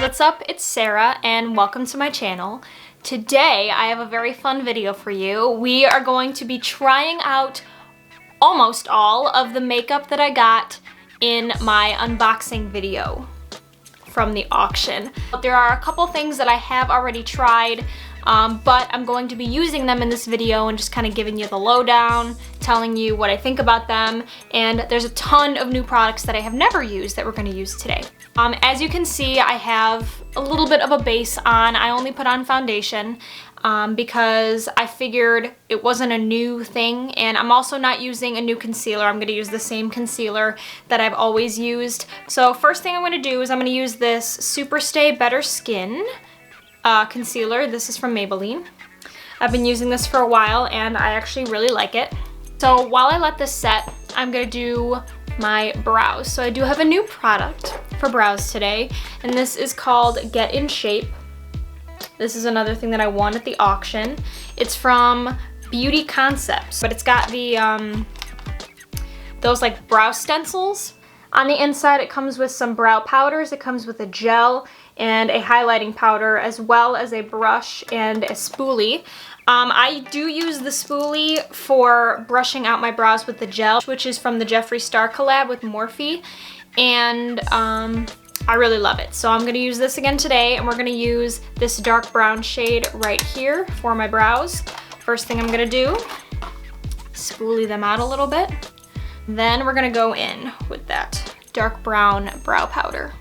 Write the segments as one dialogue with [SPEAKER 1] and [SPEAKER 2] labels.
[SPEAKER 1] what's up? It's Sarah and welcome to my channel. Today I have a very fun video for you. We are going to be trying out almost all of the makeup that I got in my unboxing video from the auction. There are a couple things that I have already tried, but I'm going to be using them in this video and just kind of giving you the lowdown, telling you what I think about them, and there's a ton of new products that I have never used that we're going to use today. As you can see, I have a little bit of a base on. I only put on foundation because I figured it wasn't a new thing, and I'm also not using a new concealer. I'm going to use the same concealer that I've always used. So first thing I'm going to do is I'm going to use this Superstay Better Skin concealer. This is from Maybelline. I've been using this for a while and I actually really like it. So while I let this set, I'm going to do my brows. So I do have a new product for brows today, and this is called Get In Shape. This is another thing that I won at the auction. It's from Beauty Concepts, but it's got the those like brow stencils. On the inside it comes with some brow powders, it comes with a gel and a highlighting powder, as well as a brush and a spoolie. I do use the spoolie for brushing out my brows with the gel, which is from the Jeffree Star collab with Morphe, and I really love it. So I'm going to use this again today, and we're going to use this dark brown shade right here for my brows. First thing I'm going to do, spoolie them out a little bit. Then we're going to go in with that dark brown brow powder.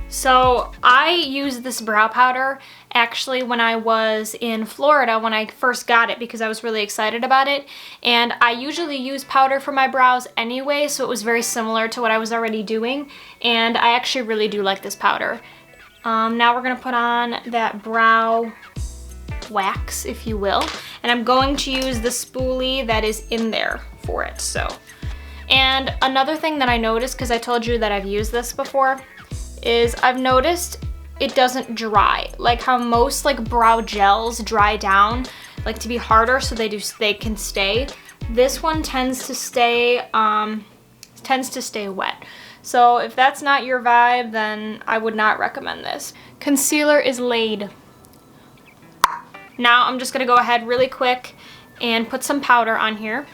[SPEAKER 1] So I used this brow powder actually when I was in Florida when I first got it, because I was really excited about it, and I usually use powder for my brows anyway, so it was very similar to what I was already doing, and I actually really do like this powder. Now we're going to put on that brow wax, if you will, and I'm going to use the spoolie that is in there for it. So, and another thing that I noticed, because I told you that I've used this before, is I've noticed it doesn't dry. Like how most like brow gels dry down, like to be harder so they can stay. This one tends to stay wet. So if that's not your vibe, then I would not recommend this. Concealer is laid. Now I'm just gonna go ahead really quick and put some powder on here.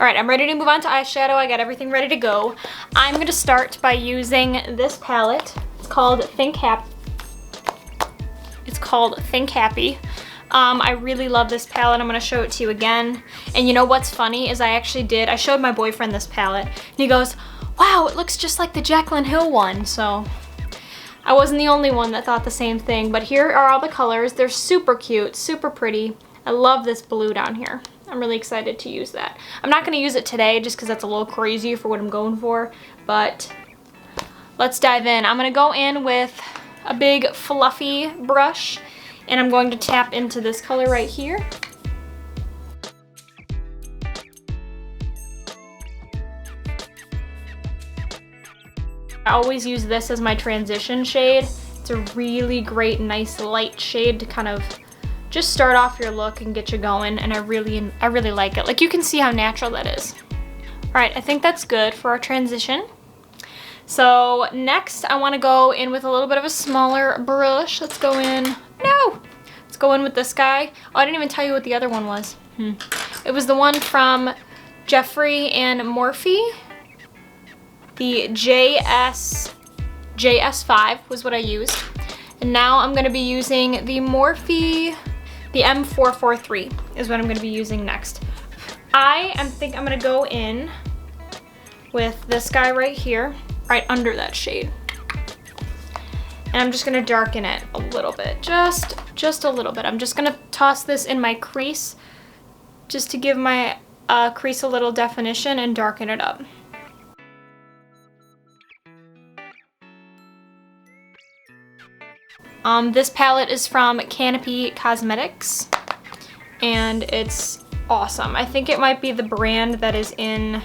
[SPEAKER 1] All right, I'm ready to move on to eyeshadow. I got everything ready to go. I'm gonna start by using this palette. It's called Think Happy. I really love this palette. I'm gonna show it to you again. And you know what's funny is I showed my boyfriend this palette, and he goes, wow, it looks just like the Jaclyn Hill one. So I wasn't the only one that thought the same thing, but here are all the colors. They're super cute, super pretty. I love this blue down here. I'm really excited to use that. I'm not gonna use it today just because that's a little crazy for what I'm going for, but let's dive in. I'm gonna go in with a big fluffy brush, and I'm going to tap into this color right here. I always use this as my transition shade. It's a really great, nice light shade to kind of just start off your look and get you going, and I really like it. Like, you can see how natural that is. All right, I think that's good for our transition. So next I want to go in with a little bit of a smaller brush. Let's go in with this guy. Oh, I didn't even tell you what the other one was. It was the one from Jeffree and Morphe. The JS5 was what I used. And now I'm going to be using the Morphe, the M443 is what I'm going to be using next. I think I'm going to go in with this guy right here, right under that shade. And I'm just going to darken it a little bit, just a little bit. I'm just going to toss this in my crease just to give my crease a little definition and darken it up. This palette is from Canopy Cosmetics, and it's awesome. I think it might be the brand that is in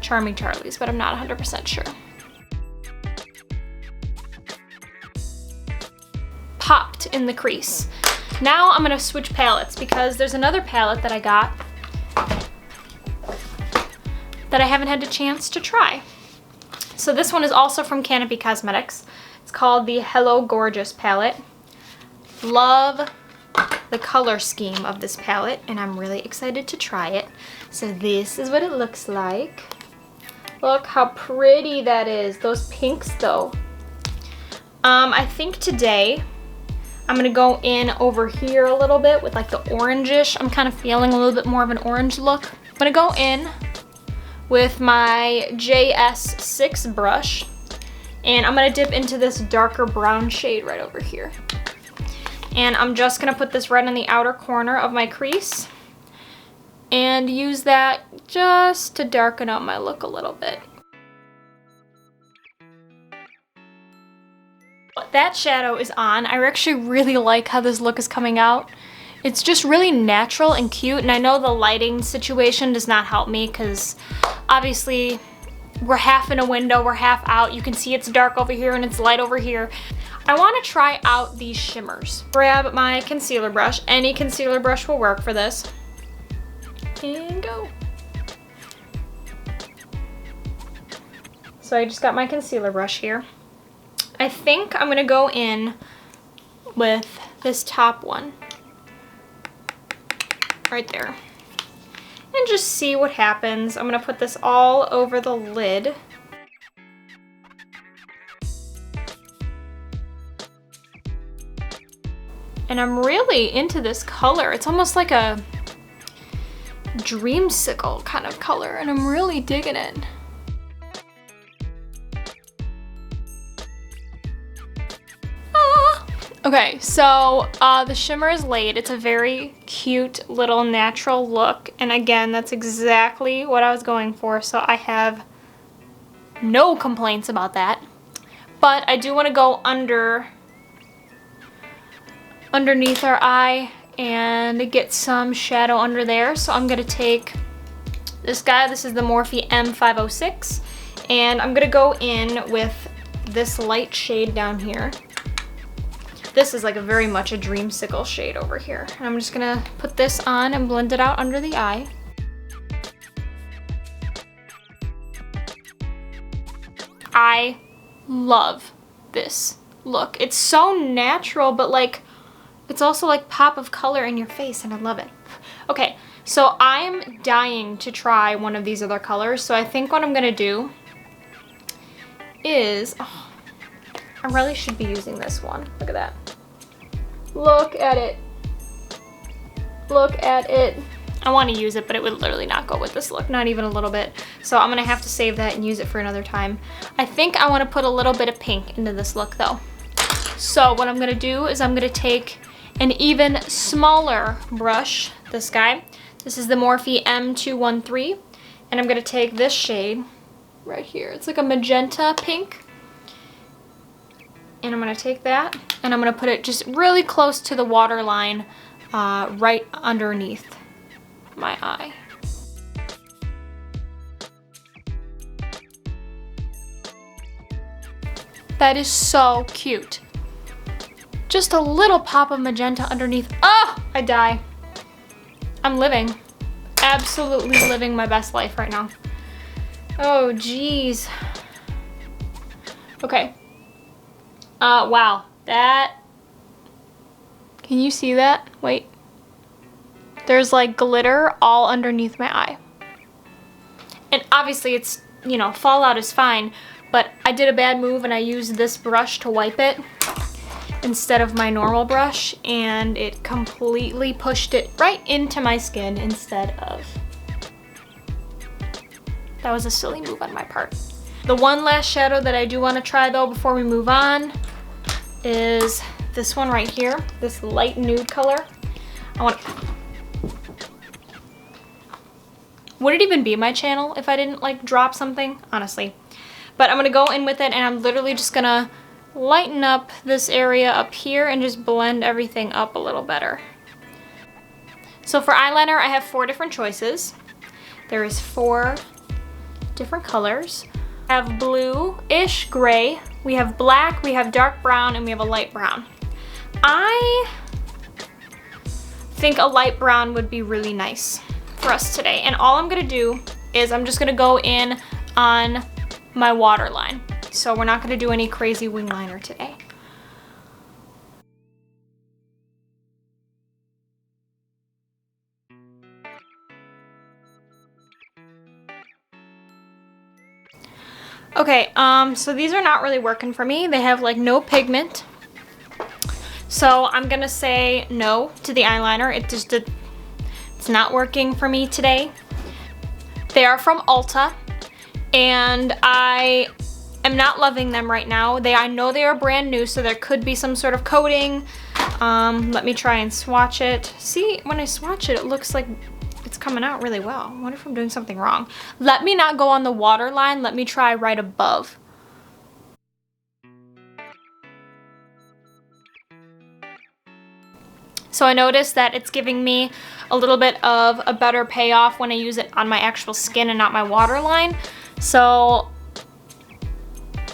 [SPEAKER 1] Charming Charlie's, but I'm not 100% sure. Popped in the crease. Now I'm gonna switch palettes because there's another palette that I got that I haven't had a chance to try. So this one is also from Canopy Cosmetics. It's called the Hello Gorgeous palette. Love the color scheme of this palette, and I'm really excited to try it. So this is what it looks like. Look how pretty that is. Those pinks though. I think today I'm gonna go in over here a little bit with like the orangish. I'm kind of feeling a little bit more of an orange look. I'm gonna go in with my JS6 brush, and I'm gonna dip into this darker brown shade right over here. And I'm just gonna put this right on the outer corner of my crease and use that just to darken up my look a little bit. That shadow is on. I actually really like how this look is coming out. It's just really natural and cute, and I know the lighting situation does not help me because obviously we're half in a window, we're half out. You can see it's dark over here and it's light over here. I want to try out these shimmers. Grab my concealer brush. Any concealer brush will work for this. And go. So I just got my concealer brush here. I think I'm gonna go in with this top one right there and just see what happens. I'm gonna put this all over the lid. And I'm really into this color. It's almost like a dreamsicle kind of color, and I'm really digging it. Okay, so the shimmer is laid. It's a very cute little natural look. And again, that's exactly what I was going for. So I have no complaints about that. But I do want to go underneath our eye and get some shadow under there. So I'm going to take this guy. This is the Morphe M506. And I'm going to go in with this light shade down here. This is like very much a dreamsicle shade over here. And I'm just gonna put this on and blend it out under the eye. I love this look. It's so natural, but like, it's also like pop of color in your face, and I love it. Okay, so I'm dying to try one of these other colors. So I think what I'm gonna do is, I really should be using this one. Look at that. Look at it. Look at it. I want to use it, but it would literally not go with this look, not even a little bit. So I'm gonna have to save that and use it for another time. I think I want to put a little bit of pink into this look though. So what I'm gonna do is I'm gonna take an even smaller brush, this guy. This is the Morphe M213, and I'm gonna take this shade right here. It's like a magenta pink. And I'm gonna take that and I'm gonna put it just really close to the waterline, right underneath my eye. That is so cute. Just a little pop of magenta underneath. Oh, I die. I'm living. Absolutely living my best life right now. Oh, geez. Okay. Wow, that, can you see that? Wait. There's like glitter all underneath my eye. And obviously it's, you know, fallout is fine, but I did a bad move and I used this brush to wipe it instead of my normal brush, and it completely pushed it right into my skin instead of. That was a silly move on my part. The one last shadow that I do want to try though before we move on is this one right here, this light nude color. Would it even be my channel if I didn't like drop something? Honestly. But I'm gonna go in with it, and I'm literally just gonna lighten up this area up here and just blend everything up a little better. So for eyeliner, I have 4 different choices. There is 4 different colors. I have blue-ish gray, we have black, we have dark brown, and we have a light brown. I think a light brown would be really nice for us today. And all I'm gonna do is I'm just gonna go in on my waterline. So we're not gonna do any crazy wing liner today. Okay, so these are not really working for me. They have like no pigment. So I'm gonna say no to the eyeliner. It's not working for me today. They are from Ulta, and I am not loving them right now. I know they are brand new, so there could be some sort of coating. Let me try and swatch it. See, when I swatch it, it looks like it's coming out really well. I wonder if I'm doing something wrong. Let me not go on the waterline. Let me try right above. So I noticed that it's giving me a little bit of a better payoff when I use it on my actual skin and not my waterline. So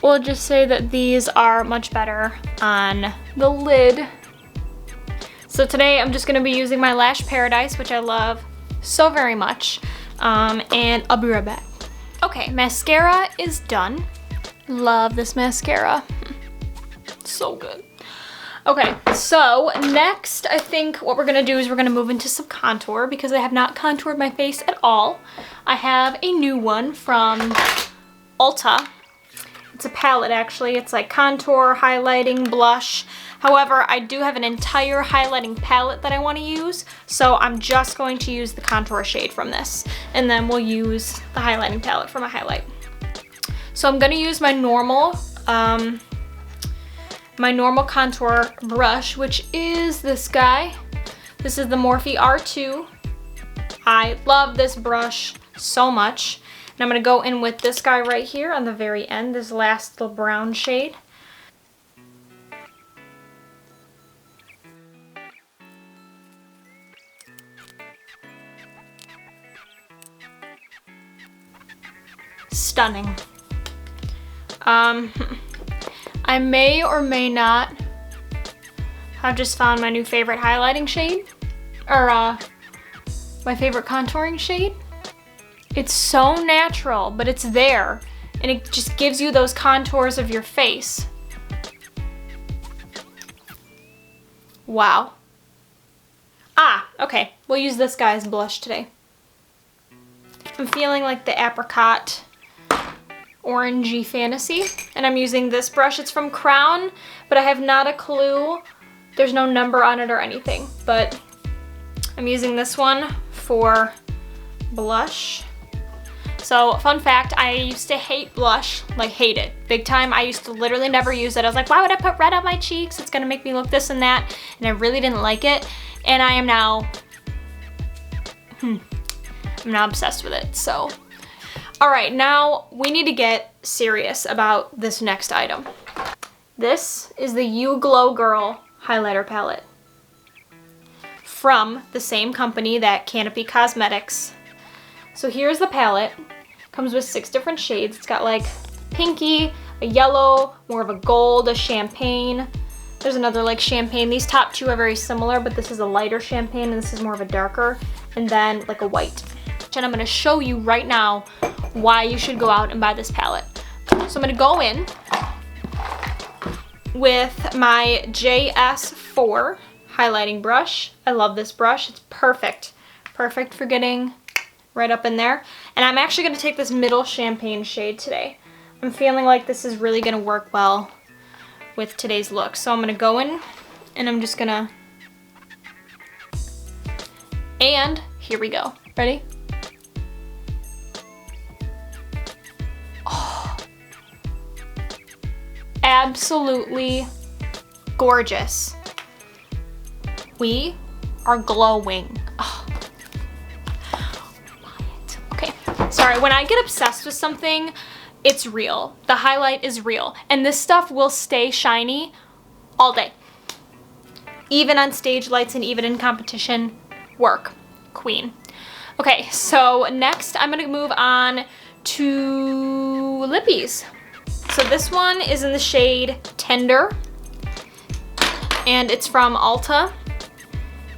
[SPEAKER 1] we'll just say that these are much better on the lid. So today I'm just gonna be using my Lash Paradise, which I love so very much, and I'll be right back. Okay, mascara is done. Love this mascara. So good. Okay, so next I think what we're gonna do is we're gonna move into some contour because I have not contoured my face at all. I have a new one from Ulta. It's a palette actually. It's like contour, highlighting, blush. However, I do have an entire highlighting palette that I want to use, so I'm just going to use the contour shade from this, and then we'll use the highlighting palette for my highlight. So I'm going to use my normal contour brush, which is this guy. This is the Morphe R2. I love this brush so much. And I'm going to go in with this guy right here on the very end, this last little brown shade. Stunning. I may or may not have just found my new favorite highlighting shade, or my favorite contouring shade. It's so natural, but it's there, and it just gives you those contours of your face. Wow. Okay, we'll use this guy's blush today. I'm feeling like the apricot orangey fantasy, and I'm using this brush. It's from Crown, but I have not a clue. There's no number on it or anything, but I'm using this one for blush. So fun fact, I used to hate blush, like hate it, big time. I used to literally never use it. I was like, why would I put red on my cheeks? It's gonna make me look this and that, and I really didn't like it. And I am now, I'm now obsessed with it, so. All right, now we need to get serious about this next item. This is the You Glow Girl highlighter palette from the same company, that Canopy Cosmetics. So here's the palette. Comes with 6 different shades. It's got like pinky, a yellow, more of a gold, a champagne. There's another like champagne. These top 2 are very similar, but this is a lighter champagne and this is more of a darker, and then like a white. And I'm gonna show you right now why you should go out and buy this palette. So I'm gonna go in with my JS4 highlighting brush. I love this brush. It's perfect. Perfect for getting right up in there. And I'm actually gonna take this middle champagne shade today. I'm feeling like this is really gonna work well with today's look. So I'm gonna go in and I'm just gonna, and here we go. Ready? Oh, absolutely gorgeous. We are glowing. Oh. Okay, sorry, when I get obsessed with something, it's real. The highlight is real. And this stuff will stay shiny all day. Even on stage lights and even in competition, work. Queen. Okay, so next I'm gonna move on to lippies. So this one is in the shade Tender, and it's from Ulta,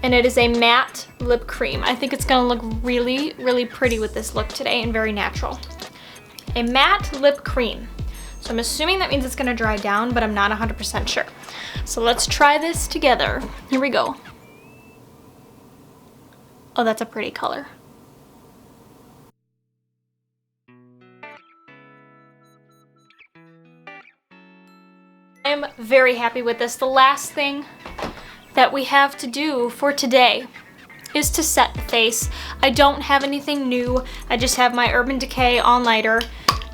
[SPEAKER 1] and it is a matte lip cream. I think it's gonna look really, really pretty with this look today and very natural. a matte lip cream. So I'm assuming that means it's gonna dry down, but I'm not 100% sure. So let's try this together. Here we go. Oh, that's a pretty color. I'm very happy with this. The last thing that we have to do for today is to set the face. I don't have anything new. I just have my Urban Decay all-nighter.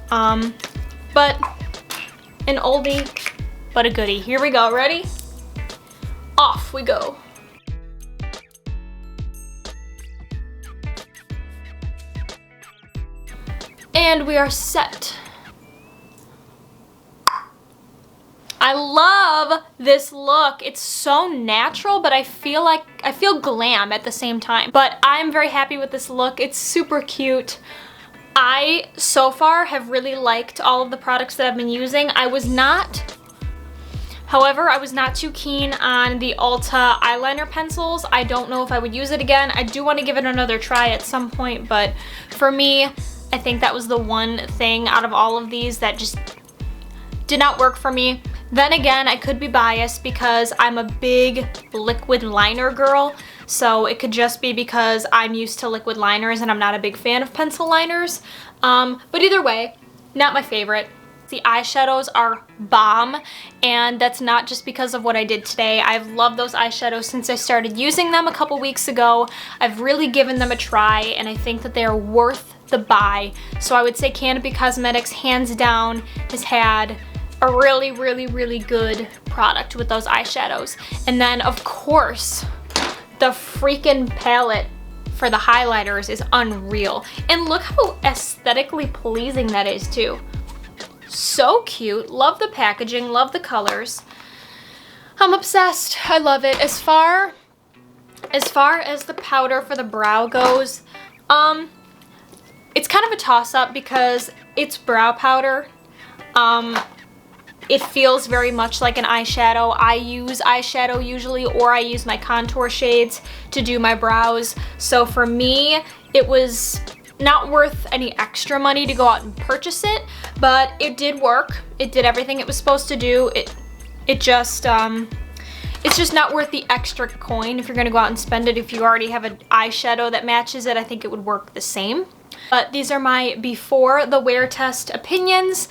[SPEAKER 1] But an oldie, but a goodie. Here we go, ready? Off we go. And we are set. I love this look. It's so natural, but I feel glam at the same time. But I'm very happy with this look. It's super cute. I, so far, have really liked all of the products that I've been using. However, I was not too keen on the Ulta eyeliner pencils. I don't know if I would use it again. I do want to give it another try at some point, but for me, I think that was the one thing out of all of these that just did not work for me. Then again, I could be biased because I'm a big liquid liner girl, so it could just be because I'm used to liquid liners and I'm not a big fan of pencil liners. But either way, not my favorite. The eyeshadows are bomb, and that's not just because of what I did today. I've loved those eyeshadows since I started using them a couple weeks ago. I've really given them a try, and I think that they are worth the buy. So I would say Canopy Cosmetics, hands down, has had a really, really, really good product with those eyeshadows. And then, of course, the freaking palette for the highlighters is unreal. And look how aesthetically pleasing that is, too. So cute. Love the packaging, love the colors. I'm obsessed. I love it. As far as the powder for the brow goes, it's kind of a toss-up because it's brow powder. It feels very much like an eyeshadow. I use eyeshadow usually, or I use my contour shades to do my brows. So for me, it was not worth any extra money to go out and purchase it, but it did work. It did everything it was supposed to do. It's just not worth the extra coin if you're gonna go out and spend it. If you already have an eyeshadow that matches it, I think it would work the same. But these are my before the wear test opinions.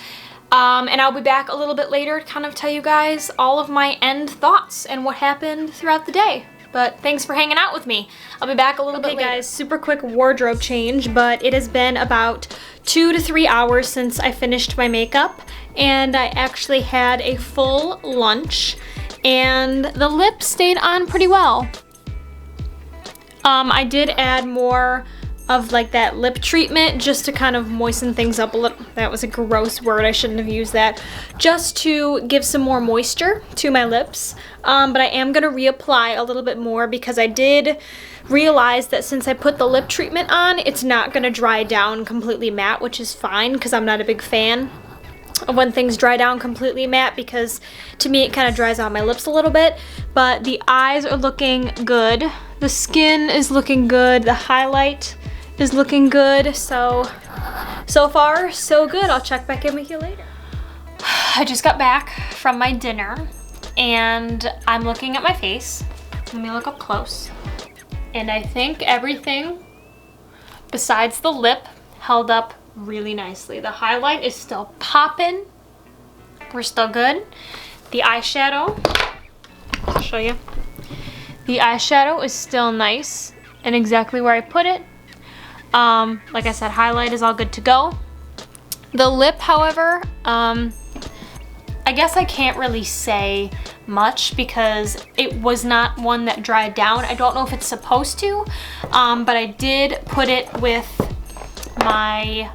[SPEAKER 1] And I'll be back a little bit later to kind of tell you guys all of my end thoughts and what happened throughout the day. But thanks for hanging out with me. I'll be back a little bit later. Guys, super quick wardrobe change, but it has been about 2 to 3 hours since I finished my makeup, and I actually had a full lunch, and the lip stayed on pretty well. I did add more of like that lip treatment just to kind of moisten things up a little. That was a gross word, I shouldn't have used that. Just to give some more moisture to my lips. But I am gonna reapply a little bit more because I did realize that since I put the lip treatment on, it's not gonna dry down completely matte, which is fine because I'm not a big fan of when things dry down completely matte, because to me it kind of dries out my lips a little bit. But the eyes are looking good. The skin is looking good. The highlight is looking good. So far, so good. I'll check back in with you later. I just got back from my dinner and I'm looking at my face. Let me look up close. And I think everything besides the lip held up really nicely. The highlight is still popping. We're still good. The eyeshadow, I'll show you. The eyeshadow is still nice and exactly where I put it. Like I said, highlight is all good to go. The lip, however, I guess I can't really say much because it was not one that dried down. I don't know if it's supposed to, but I did put it with my,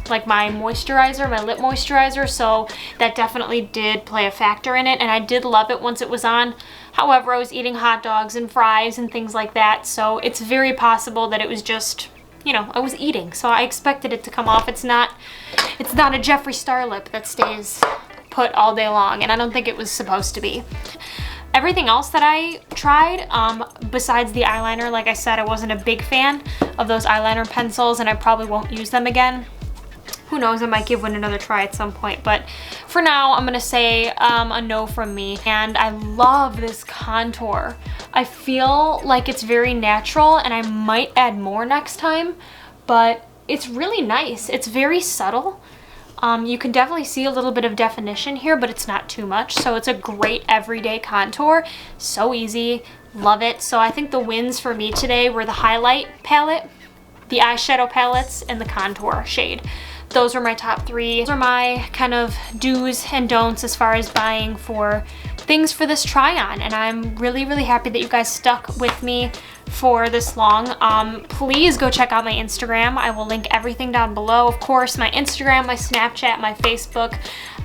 [SPEAKER 1] like my moisturizer, my lip moisturizer, so that definitely did play a factor in it, and I did love it once it was on. However, I was eating hot dogs and fries and things like that, so it's very possible that it was just, you know, I was eating, so I expected it to come off. It's not a Jeffree Star lip that stays put all day long, and I don't think it was supposed to be. Everything else that I tried, besides the eyeliner, like I said, I wasn't a big fan of those eyeliner pencils, and I probably won't use them again. who knows, I might give one another try at some point, but for now, I'm gonna say a no from me. And I love this contour. I feel like it's very natural, and I might add more next time, but it's really nice. It's very subtle. You can definitely see a little bit of definition here, but it's not too much. So it's a great everyday contour. So easy, love it. So I think the wins for me today were the highlight palette, the eyeshadow palettes, and the contour shade. Those are my top 3. Those are my kind of do's and don'ts as far as buying for things for this try on. And I'm really, really happy that you guys stuck with me for this long. Please go check out my Instagram. I will link everything down below. Of course, my Instagram, my Snapchat, my Facebook.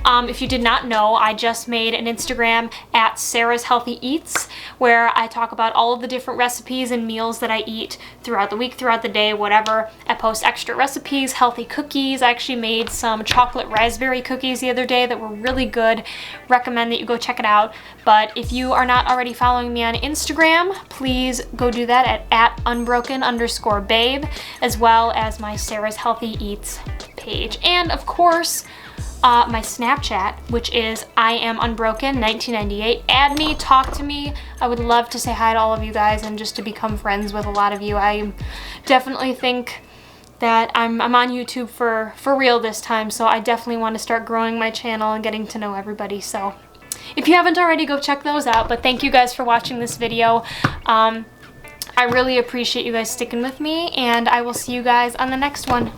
[SPEAKER 1] If you did not know, I just made an Instagram at Sarah's Healthy Eats, where I talk about all of the different recipes and meals that I eat throughout the week, throughout the day, whatever. I post extra recipes, healthy cookies. I actually made some chocolate raspberry cookies the other day that were really good. Recommend that you go check it out. But if you are not already following me on Instagram, please go do that at unbroken_babe, as well as my Sarah's Healthy Eats page. And of course, my Snapchat, which is IamUnbroken1998. Add me, talk to me. I would love to say hi to all of you guys and just to become friends with a lot of you. I definitely think that I'm on YouTube for real this time, so I definitely want to start growing my channel and getting to know everybody. So if you haven't already, go check those out. But thank you guys for watching this video. I really appreciate you guys sticking with me, and I will see you guys on the next one.